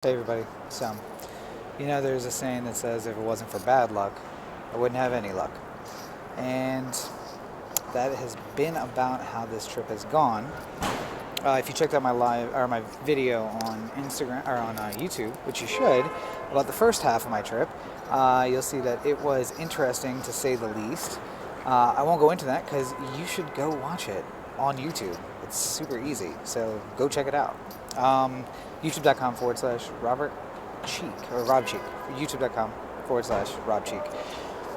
Hey everybody. So, there's a saying that says if it wasn't for bad luck, I wouldn't have any luck. And that has been about how this trip has gone. If you checked out my live or my video on Instagram or on YouTube, which you should, about the first half of my trip, you'll see that it was interesting to say the least. I won't go into that because you should go watch it on YouTube. It's super easy, so go check it out. YouTube.com/Robert Cheek or Rob Cheek. YouTube.com/Rob Cheek.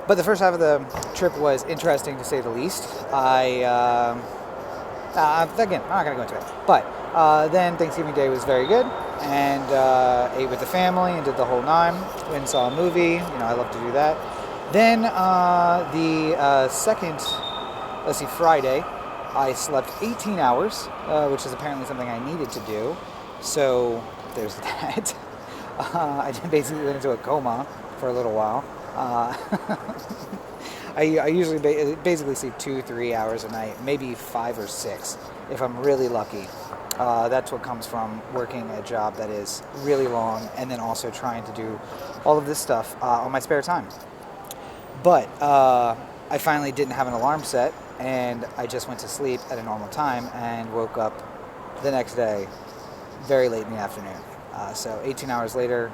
But the first half of the trip was interesting to say the least. Again, I'm not going to go into it. But then Thanksgiving Day was very good, and ate with the family and did the whole nine. Went and saw a movie. I love to do that. Then the second, Friday, I slept 18 hours, which is apparently something I needed to do. So there's that. I basically went into a coma for a little while. I usually basically sleep 2-3 hours a night, maybe 5 or 6 if I'm really lucky. That's what comes from working a job that is really long and then also trying to do all of this stuff on my spare time. But I finally didn't have an alarm set, and I just went to sleep at a normal time and woke up the next day very late in the afternoon. So 18 hours later,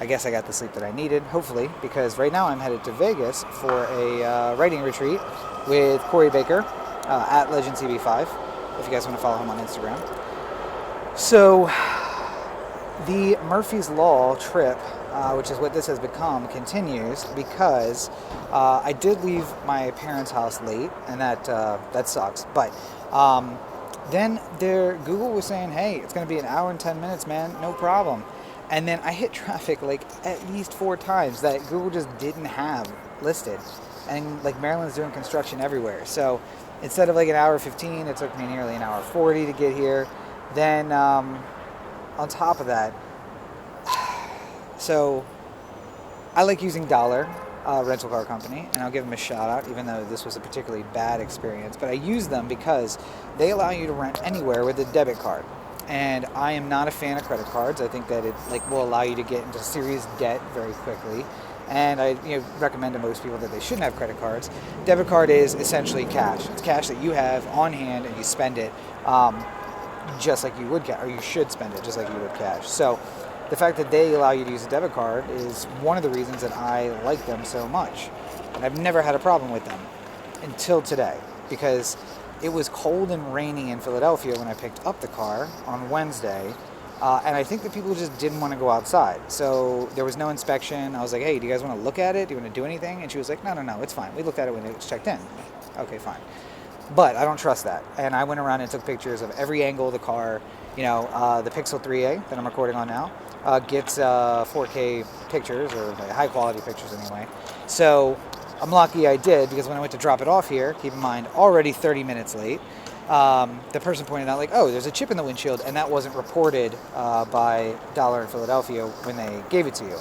I guess I got the sleep that I needed, hopefully, because right now I'm headed to Vegas for a writing retreat with Corey Baker at LegendCB5, if you guys want to follow him on Instagram. So the Murphy's Law trip, which is what this has become, continues because I did leave my parents' house late, and that sucks. But then Google was saying, hey, it's going to be an hour and 10 minutes, man, no problem. And then I hit traffic like at least 4 times that Google just didn't have listed. And like Maryland's doing construction everywhere. So instead of like an hour 15, it took me nearly an hour 40 to get here. Then on top of that, so I like using Dollar rental car company, and I'll give them a shout out, even though this was a particularly bad experience. But I use them because they allow you to rent anywhere with a debit card. And I am not a fan of credit cards. I think that it will allow you to get into serious debt very quickly. And I recommend to most people that they shouldn't have credit cards. Debit card is essentially cash. It's cash that you have on hand and you spend it just like you would cash, or you should spend it just like you would cash. So the fact that they allow you to use a debit card is one of the reasons that I like them so much. And I've never had a problem with them until today, because it was cold and rainy in Philadelphia when I picked up the car on Wednesday, and I think that people just didn't want to go outside. So there was no inspection. I was like, hey, do you guys want to look at it? Do you want to do anything? And she was like, no, it's fine. We looked at it when it was checked in. Okay, fine. But I don't trust that. And I went around and took pictures of every angle of the car. The Pixel 3a that I'm recording on now gets 4K pictures, or high quality pictures anyway. So I'm lucky I did, because when I went to drop it off here, keep in mind, already 30 minutes late, the person pointed out, oh, there's a chip in the windshield, and that wasn't reported by Dollar in Philadelphia when they gave it to you.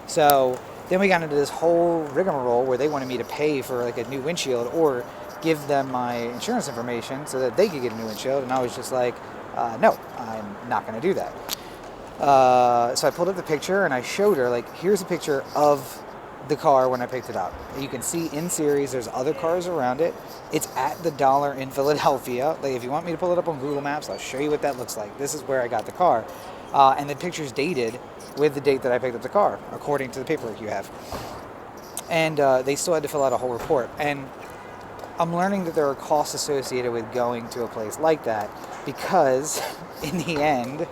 So then we got into this whole rigmarole where they wanted me to pay for a new windshield or give them my insurance information so that they could get a new windshield, and I was just like, no, I'm not going to do that. So I pulled up the picture and I showed her, here's a picture of the car when I picked it up. You can see in series there's other cars around it. It's at the Dollar in Philadelphia. If you want me to pull it up on Google Maps, I'll show you what that looks like. This is where I got the car. And the picture's dated with the date that I picked up the car, according to the paperwork you have. And they still had to fill out a whole report. And I'm learning that there are costs associated with going to a place like that, because in the end,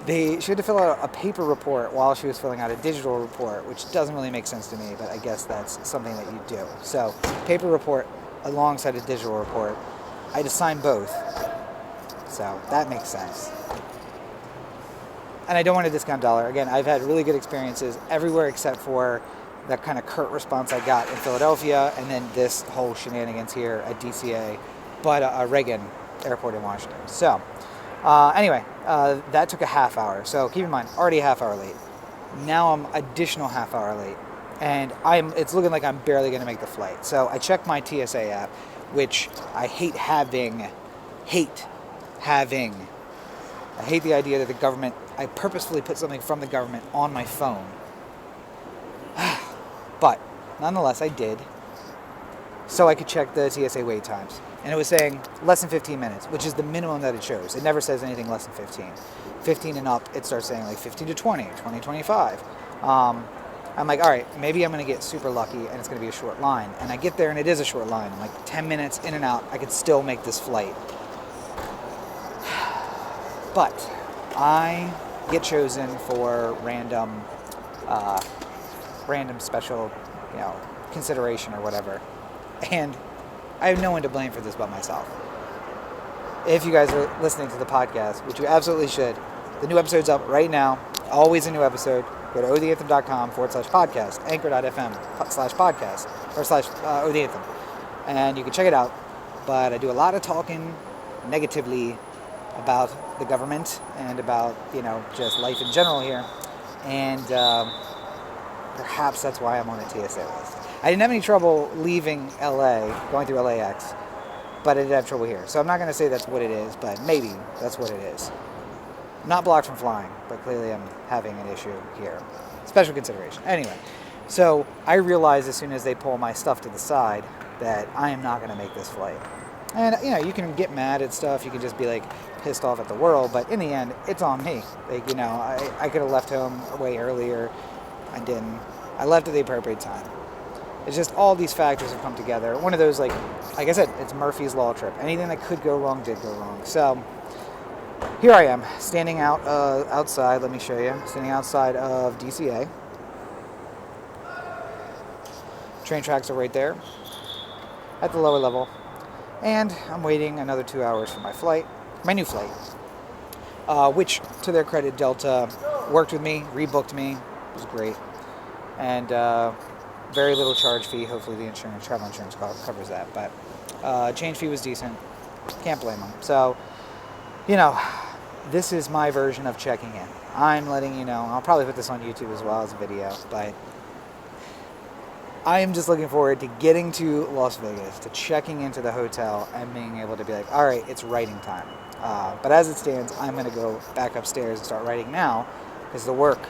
she had to fill out a paper report while she was filling out a digital report, which doesn't really make sense to me, but I guess that's something that you do. So, paper report alongside a digital report. I had to sign both. So, that makes sense. And I don't want to discount Dollar. Again, I've had really good experiences everywhere except for that kind of curt response I got in Philadelphia, and then this whole shenanigans here at DCA, but Reagan Airport in Washington. So, anyway, that took a half hour. So keep in mind, already a half hour late. Now I'm additional half hour late. And it's looking like I'm barely going to make the flight. So I checked my TSA app, which I hate having I hate the idea that the government, I purposefully put something from the government on my phone. But nonetheless, I did, so I could check the TSA wait times. And it was saying less than 15 minutes, which is the minimum that it shows. It never says anything less than 15. 15 and up, it starts saying like 15 to 20, 20, 25. I'm like, all right, maybe I'm going to get super lucky and it's going to be a short line. And I get there and it is a short line. I'm like 10 minutes in and out, I could still make this flight. But I get chosen for random special, consideration or whatever. And I have no one to blame for this but myself. If you guys are listening to the podcast, which you absolutely should, the new episode's up right now. Always a new episode. Go to otheanthem.com/podcast, anchor.fm/podcast, or /otheanthem. And you can check it out. But I do a lot of talking negatively about the government and about, just life in general here. And perhaps that's why I'm on the TSA list. I didn't have any trouble leaving LA, going through LAX, but I did have trouble here. So I'm not going to say that's what it is, but maybe that's what it is. I'm not blocked from flying, but clearly I'm having an issue here. Special consideration. Anyway, so I realized as soon as they pull my stuff to the side that I am not going to make this flight. And, you can get mad at stuff. You can just be, pissed off at the world. But in the end, it's on me. I could have left home way earlier. I didn't. I left at the appropriate time. It's just all these factors have come together. One of those, like I said, it's Murphy's Law trip. Anything that could go wrong did go wrong. So here I am, standing outside. Let me show you. Standing outside of DCA. Train tracks are right there at the lower level. And I'm waiting another 2 hours for my new flight, which, to their credit, Delta worked with me, rebooked me. It was great. And very little charge fee. Hopefully the travel insurance covers that. But change fee was decent. Can't blame them. So, this is my version of checking in. I'm letting you know. I'll probably put this on YouTube as well as a video. But I am just looking forward to getting to Las Vegas, to checking into the hotel and being able to be like, all right, it's writing time. But as it stands, I'm going to go back upstairs and start writing now because the work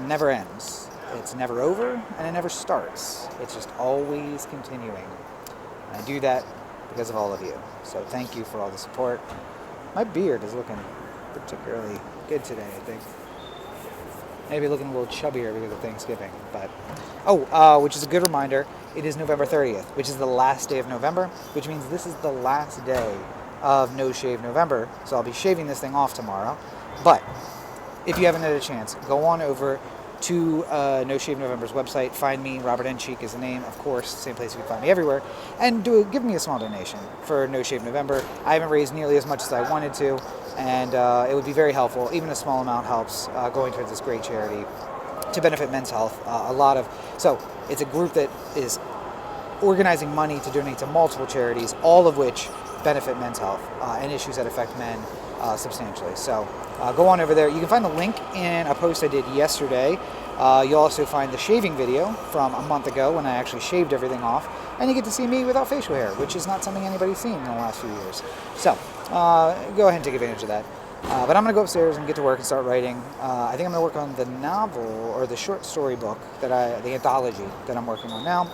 never ends. It's never over, and it never starts. It's just always continuing. And I do that because of all of you. So thank you for all the support. My beard is looking particularly good today, I think. Maybe looking a little chubbier because of Thanksgiving. But which is a good reminder, it is November 30th, which is the last day of November, which means this is the last day of No Shave November. So I'll be shaving this thing off tomorrow. But if you haven't had a chance, go on over to No Shave November's website. Find me, Robert N. Cheek is the name, of course, same place you can find me everywhere, and give me a small donation for No Shave November. I haven't raised nearly as much as I wanted to, and it would be very helpful. Even a small amount helps going towards this great charity to benefit men's health. So it's a group that is organizing money to donate to multiple charities, all of which benefit men's health and issues that affect men substantially. So go on over there. You can find the link in a post I did yesterday. You'll also find the shaving video from a month ago when I actually shaved everything off, and you get to see me without facial hair, which is not something anybody's seen in the last few years. So go ahead and take advantage of that. But I'm going to go upstairs and get to work and start writing. I think I'm going to work on the novel or the short story book, the anthology that I'm working on now.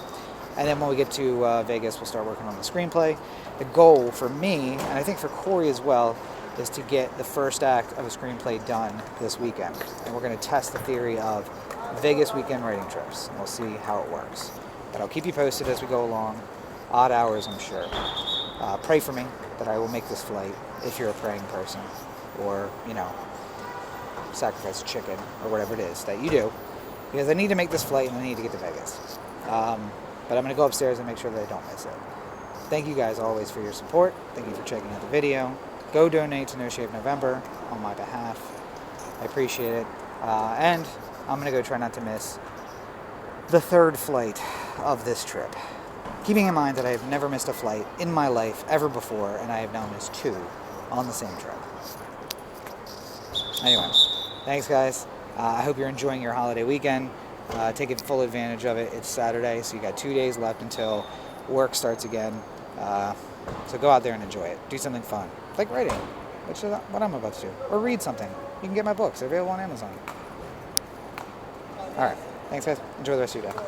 And then when we get to Vegas, we'll start working on the screenplay. The goal for me, and I think for Corey as well, is to get the first act of a screenplay done this weekend. And we're going to test the theory of Vegas weekend writing trips. And we'll see how it works. But I'll keep you posted as we go along. Odd hours, I'm sure. Pray for me that I will make this flight if you're a praying person. Or, sacrifice a chicken or whatever it is that you do. Because I need to make this flight and I need to get to Vegas. But I'm going to go upstairs and make sure that I don't miss it. Thank you guys always for your support. Thank you for checking out the video. Go donate to No Shave November on my behalf. I appreciate it. And I'm going to go try not to miss the third flight of this trip. Keeping in mind that I have never missed a flight in my life ever before, and I have now missed 2 on the same trip. Anyway, thanks guys. I hope you're enjoying your holiday weekend. Take full advantage of it. It's Saturday, so you got 2 days left until work starts again. So go out there and enjoy it. Do something fun, like writing. which is what I'm about to do. Or read something. You can get my books. They're available on Amazon. All right. Thanks, guys. Enjoy the rest of your day.